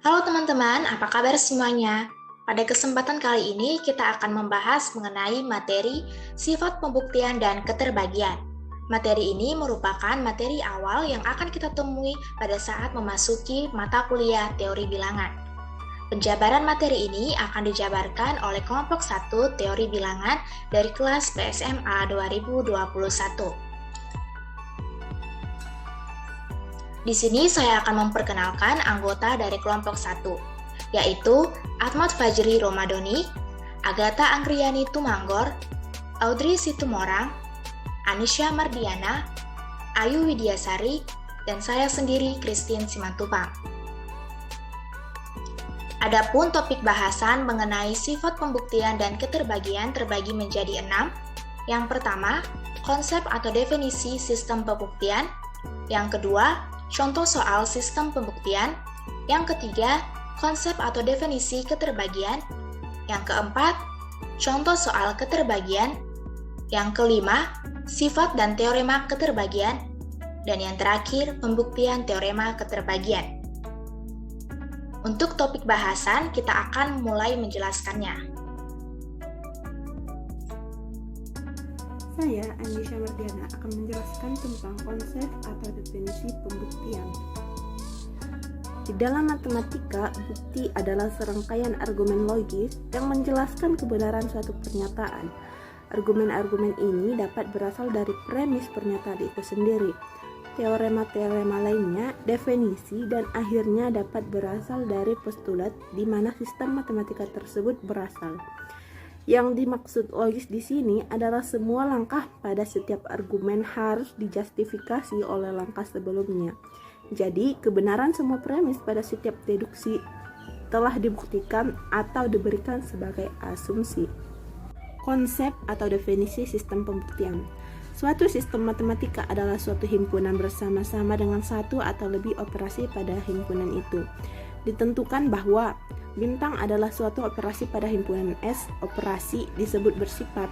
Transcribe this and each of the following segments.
Halo teman-teman, apa kabar semuanya? Pada kesempatan kali ini kita akan membahas mengenai materi sifat pembuktian dan keterbagian. Materi ini merupakan materi awal yang akan kita temui pada saat memasuki mata kuliah teori bilangan. Penjabaran materi ini akan dijabarkan oleh kelompok 1 teori bilangan dari kelas PSMA 2021. Di sini saya akan memperkenalkan anggota dari kelompok 1, yaitu Ahmad Fajri Romadoni, Agatha Anggriani Tumanggor, Audrey Situmorang, Anisha Mardiana, Ayu Widiasari, dan saya sendiri Christine Simantupang. Adapun topik bahasan mengenai sifat pembuktian dan keterbagian terbagi menjadi 6. Yang pertama, konsep atau definisi sistem pembuktian. Yang kedua, contoh soal sistem pembuktian. Yang ketiga, konsep atau definisi keterbagian. Yang keempat, contoh soal keterbagian. Yang kelima, sifat dan teorema keterbagian. Dan yang terakhir, pembuktian teorema keterbagian. Untuk topik bahasan, kita akan mulai menjelaskannya. Saya, Anisha Mardiana, akan menjelaskan tentang konsep atau definisi pembuktian. Di dalam matematika, bukti adalah serangkaian argumen logis yang menjelaskan kebenaran suatu pernyataan. Argumen-argumen ini dapat berasal dari premis pernyataan itu sendiri, teorema-teorema lainnya, definisi, dan akhirnya dapat berasal dari postulat di mana sistem matematika tersebut berasal. Yang dimaksud logis di sini adalah semua langkah pada setiap argumen harus dijustifikasi oleh langkah sebelumnya. Jadi, kebenaran semua premis pada setiap deduksi telah dibuktikan atau diberikan sebagai asumsi. Konsep atau definisi sistem pembuktian. Suatu sistem matematika adalah suatu himpunan bersama-sama dengan satu atau lebih operasi pada himpunan itu. Ditentukan bahwa bintang adalah suatu operasi pada himpunan S. Operasi disebut bersifat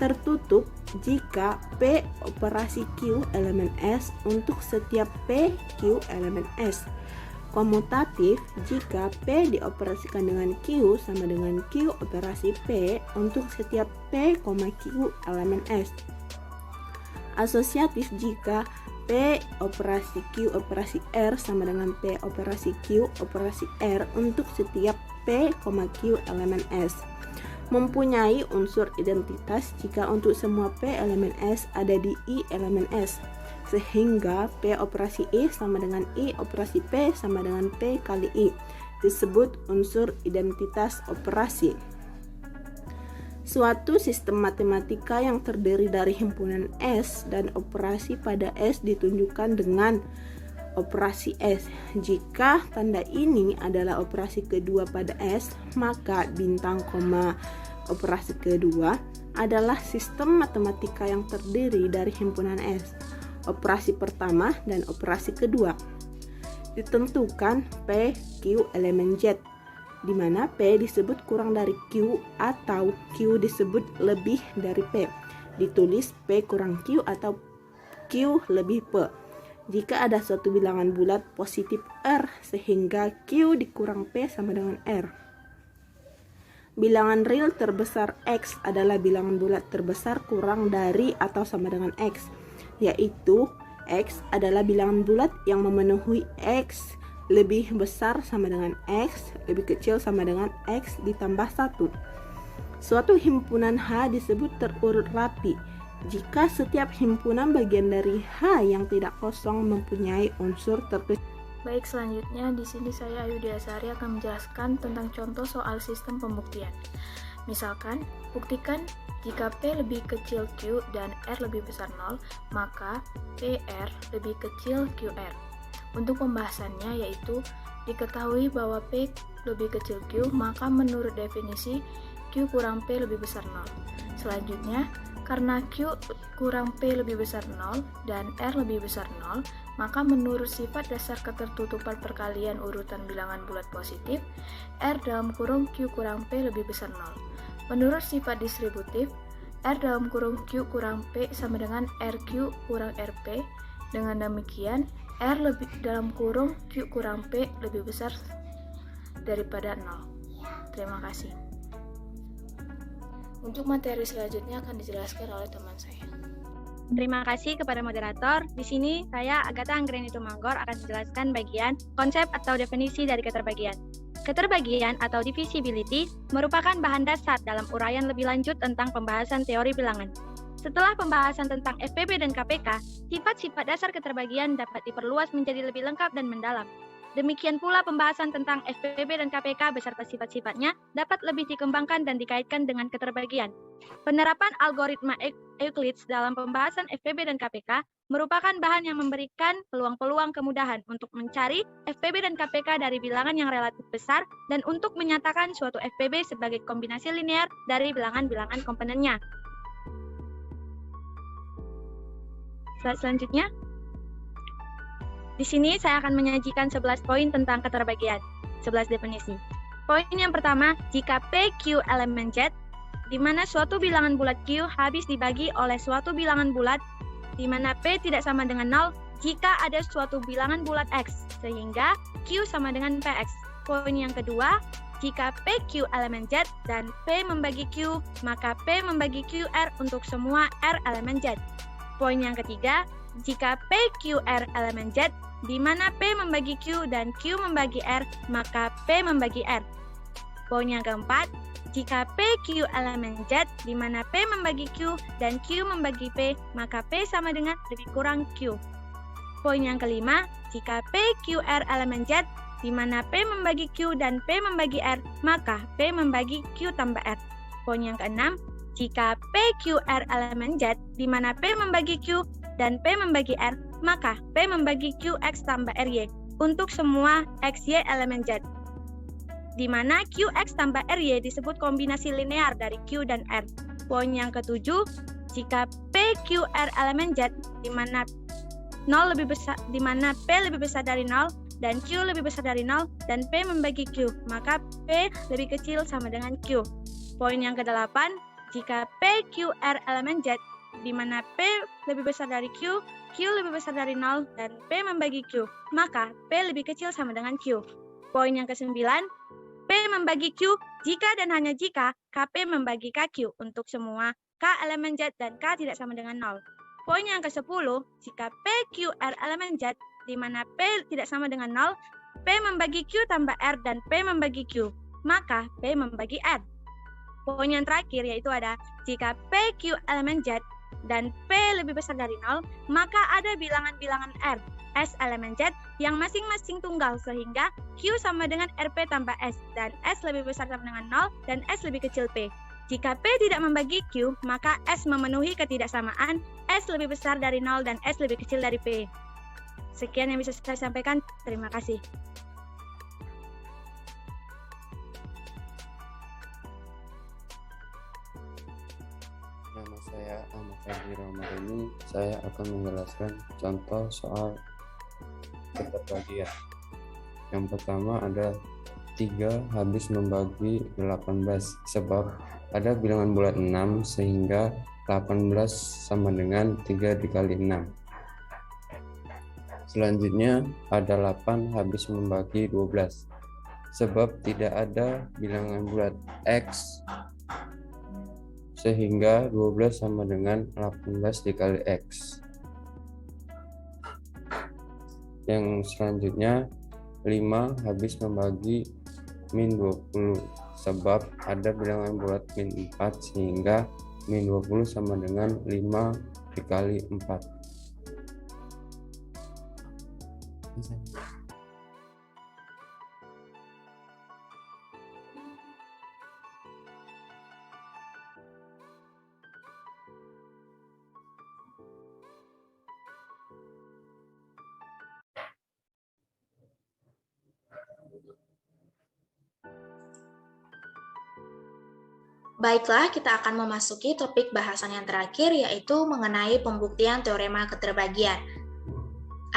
tertutup jika P operasi Q elemen S untuk setiap P Q elemen S. Komutatif jika P dioperasikan dengan Q sama dengan Q operasi P untuk setiap P, Q elemen S. Asosiatif jika P operasi Q operasi R sama dengan P operasi Q operasi R untuk setiap P, Q elemen S. Mempunyai unsur identitas jika untuk semua P elemen S ada di I elemen S, sehingga P operasi I sama dengan I operasi P sama dengan P kali I, disebut unsur identitas operasi. Suatu sistem matematika yang terdiri dari himpunan S dan operasi pada S ditunjukkan dengan operasi S. Jika tanda ini adalah operasi kedua pada S, maka bintang koma operasi kedua adalah sistem matematika yang terdiri dari himpunan S, operasi pertama dan operasi kedua. Ditentukan P, Q elemen Z, di mana P disebut kurang dari Q atau Q disebut lebih dari P. Ditulis P kurang Q atau Q lebih P. Jika ada suatu bilangan bulat positif R sehingga Q dikurang P sama dengan R. Bilangan real terbesar X adalah bilangan bulat terbesar kurang dari atau sama dengan X, yaitu X adalah bilangan bulat yang memenuhi X lebih besar sama dengan X, lebih kecil sama dengan X ditambah 1. Suatu himpunan H disebut terurut rapi jika setiap himpunan bagian dari H yang tidak kosong mempunyai unsur terkecil. Baik, selanjutnya di sini saya Ayu Widiasari akan menjelaskan tentang contoh soal sistem pembuktian. Misalkan, buktikan jika P lebih kecil Q dan R lebih besar 0, maka PR lebih kecil QR. Untuk pembahasannya yaitu diketahui bahwa P lebih kecil Q, maka menurut definisi Q kurang P lebih besar 0. Selanjutnya, karena Q kurang P lebih besar 0 dan R lebih besar 0, maka menurut sifat dasar ketertutupan perkalian urutan bilangan bulat positif, R dalam kurung Q kurang P lebih besar 0. Menurut sifat distributif, R dalam kurung Q kurang P sama dengan RQ kurang RP. Dengan demikian, R lebih dalam kurung Q kurang P lebih besar daripada 0. Terima kasih. Untuk materi selanjutnya akan dijelaskan oleh teman saya. Terima kasih kepada moderator. Di sini saya, Agatha Anggreni Tumanggor, akan menjelaskan bagian konsep atau definisi dari keterbagian. Keterbagian atau divisibility merupakan bahan dasar dalam uraian lebih lanjut tentang pembahasan teori bilangan. Setelah pembahasan tentang FPB dan KPK, sifat-sifat dasar keterbagian dapat diperluas menjadi lebih lengkap dan mendalam. Demikian pula pembahasan tentang FPB dan KPK beserta sifat-sifatnya dapat lebih dikembangkan dan dikaitkan dengan keterbagian. Penerapan algoritma Euclides dalam pembahasan FPB dan KPK merupakan bahan yang memberikan peluang-peluang kemudahan untuk mencari FPB dan KPK dari bilangan yang relatif besar dan untuk menyatakan suatu FPB sebagai kombinasi linear dari bilangan-bilangan komponennya. Slide selanjutnya. Di sini saya akan menyajikan 11 poin tentang keterbagian, 11 definisi. Poin yang pertama, jika P, Q elemen Z, di mana suatu bilangan bulat Q habis dibagi oleh suatu bilangan bulat, di mana P tidak sama dengan 0, jika ada suatu bilangan bulat X, sehingga Q sama dengan PX. Poin yang kedua, jika PQ elemen Z dan P membagi Q, maka P membagi QR untuk semua R elemen Z. Poin yang ketiga, jika PQR elemen Z, di mana P membagi Q dan Q membagi R, maka P membagi R. Poin yang keempat, jika PQ elemen Z, di mana P membagi Q dan Q membagi P, maka P sama dengan lebih kurang Q. Poin yang kelima, jika PQR elemen Z, di mana P membagi Q dan P membagi R, maka P membagi Q tambah R. Poin yang keenam, jika PQR elemen Z, di mana P membagi Q dan P membagi R, maka P membagi QX tambah RY untuk semua XY elemen Z, di mana QX tambah RY disebut kombinasi linear dari Q dan R. Poin yang ketujuh, jika PQR elemen Z, di mana di mana P lebih besar dari 0 dan Q lebih besar dari 0 dan P membagi Q, maka P lebih kecil sama dengan Q. Poin yang kedelapan, jika PQR elemen Z, di mana P lebih besar dari Q, Q lebih besar dari 0, dan P membagi Q, maka P lebih kecil sama dengan Q. Poin yang kesembilan, P membagi Q jika dan hanya jika KP membagi KQ untuk semua K elemen Z dan K tidak sama dengan 0. Poin yang ke-10, jika PQR elemen Z, di mana P tidak sama dengan 0, P membagi Q tambah R dan P membagi Q, maka P membagi R. Poin yang terakhir yaitu ada, jika PQ elemen Z dan P lebih besar dari 0, maka ada bilangan-bilangan R, S elemen Z yang masing-masing tunggal sehingga Q sama dengan RP tambah S dan S lebih besar sama dengan 0 dan S lebih kecil P. Jika P tidak membagi Q, maka S memenuhi ketidaksamaan, S lebih besar dari 0 dan S lebih kecil dari P. Sekian yang bisa saya sampaikan, terima kasih. Nama saya Ahmad Fadli Ramadhani. Saya akan menjelaskan contoh soal keterbagian. Yang pertama ada 3 habis membagi 18, sebab ada bilangan bulat 6 sehingga 18 sama dengan 3 dikali 6. Selanjutnya ada 8 habis membagi 12, sebab tidak ada bilangan bulat X sehingga 12 sama dengan 18 dikali X. Yang selanjutnya 5 habis membagi min 20, sebab ada bilangan bulat min 4 sehingga min 20 sama dengan 5 dikali 4. Baiklah, kita akan memasuki topik bahasan yang terakhir, yaitu mengenai pembuktian teorema keterbagian.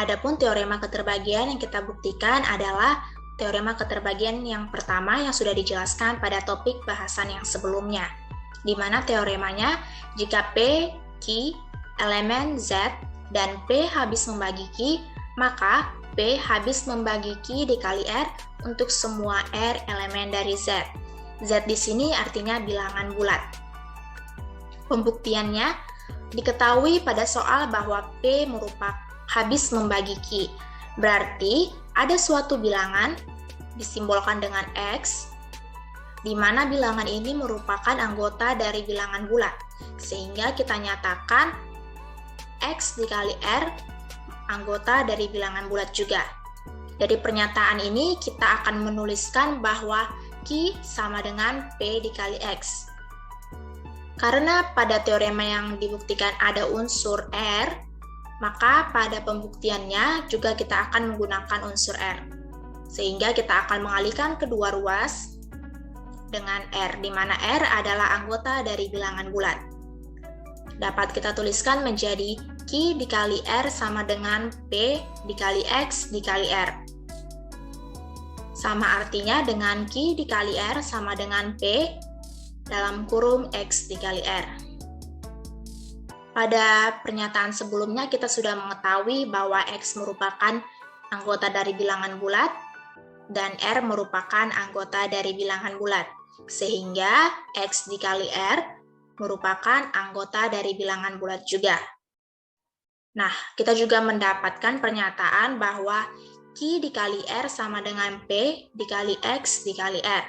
Adapun teorema keterbagian yang kita buktikan adalah teorema keterbagian yang pertama yang sudah dijelaskan pada topik bahasan yang sebelumnya, di mana teoremanya jika P, Q, elemen Z, dan P habis membagi Q, maka P habis membagi Q dikali R untuk semua R elemen dari Z. Z di sini artinya bilangan bulat. Pembuktiannya diketahui pada soal bahwa P merupakan habis membagi Q. Berarti ada suatu bilangan disimbolkan dengan X, di mana bilangan ini merupakan anggota dari bilangan bulat. Sehingga kita nyatakan X dikali R anggota dari bilangan bulat juga. Dari pernyataan ini kita akan menuliskan bahwa Q sama dengan P dikali X. Karena pada teorema yang dibuktikan ada unsur R, maka pada pembuktiannya juga kita akan menggunakan unsur R. Sehingga kita akan mengalihkan kedua ruas dengan R, di mana R adalah anggota dari bilangan bulat. Dapat kita tuliskan menjadi Q dikali R sama dengan P dikali X dikali R. Sama artinya dengan Q dikali R sama dengan P dalam kurung X dikali R. Pada pernyataan sebelumnya kita sudah mengetahui bahwa X merupakan anggota dari bilangan bulat dan R merupakan anggota dari bilangan bulat. Sehingga X dikali R merupakan anggota dari bilangan bulat juga. Nah, kita juga mendapatkan pernyataan bahwa Q dikali R sama dengan P dikali X dikali R.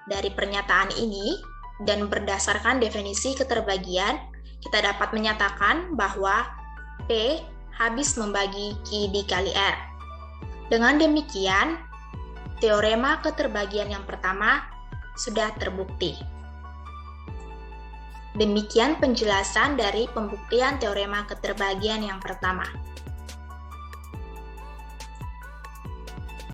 Dari pernyataan ini, dan berdasarkan definisi keterbagian, kita dapat menyatakan bahwa P habis membagi Q dikali R. Dengan demikian, teorema keterbagian yang pertama sudah terbukti. Demikian penjelasan dari pembuktian teorema keterbagian yang pertama.